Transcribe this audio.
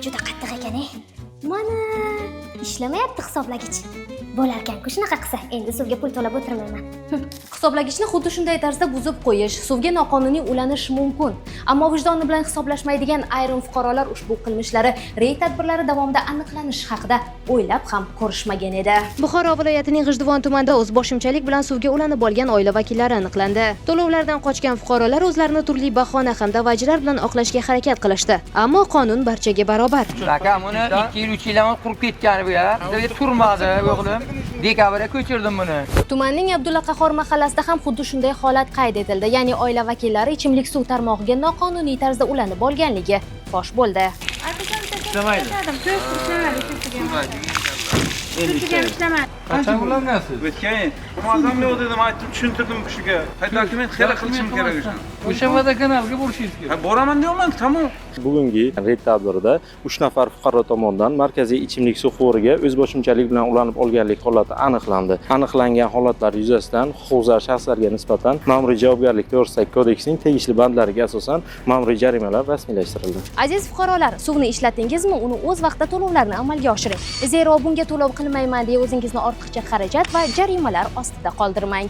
juda qattiq ekan-a. Mana ishlamayapti hisoblagich. Bo'larkan-ku shunaqa qilsa. Endi suvga pul to'lab o'tirmayman. Hisoblagichni xuddi shunday tarzda buzib qo'yish suvga noqonuniy ulanish mumkin. Ammo vijdoni bilan hisoblashmaydigan ayrim fuqarolar ushbu qilmishlari reyd tadbirlari davomida aniqlanishi haqida o'ylab ham ko'rishmagan edi. Buxoro viloyatining G'ijduvon tumanida o'zboshimchalik bilan suvga ulanib olgan oila vakillari aniqlandi. To'lovlardan qochgan fuqarolar o'zlarini turli bahona hamda vajlar bilan oqlashga harakat qilishdi. Ammo qonun barchaga barobar. Aka, buni 2 yil 3 yildan qurib ketgani bu ya. Bizga turmadi o'g'lim. Dekabrda ko'chirdim buni. Tumanning Abdulla Qahhor mahallasida ham xuddi shunday holat qayd etildi. Ya'ni oila vakillari ichimlik suv tarmog'iga noqonuniy tarzda ulanib olganligi fosh bo'ldi. Qachon ulanasiz? O'tgan mazam yo'q dedim, aytib tushuntirdim kishiga. Dokument xela qilishim kerak ekan. O'sha vodokanalga borishingiz kerak. Boraman deyapman, tamom. Bugungi reyd tadbirida 3 nafar fuqaro tomonidan markaziy ichimlik suv quvuriga o'zboshimchalik bilan ulanib olganlik holati aniqlandi. Aniqlangan holatlar yuzasidan huquqbuzar shaxslarga nisbatan ma'muriy javobgarlik to'g'risidagi kodeksning tegishli bandlariga asosan ma'muriy jarimalar rasmiylashtirildi. Aziz fuqarolar, suvni ishlatdingizmi, uni o'z vaqtida to'lovlarni amalga oshiring. Zero bunga to'lov qilmayman deya o'zingizni ortiqcha xarajat va jarimalar ostida qoldirmang.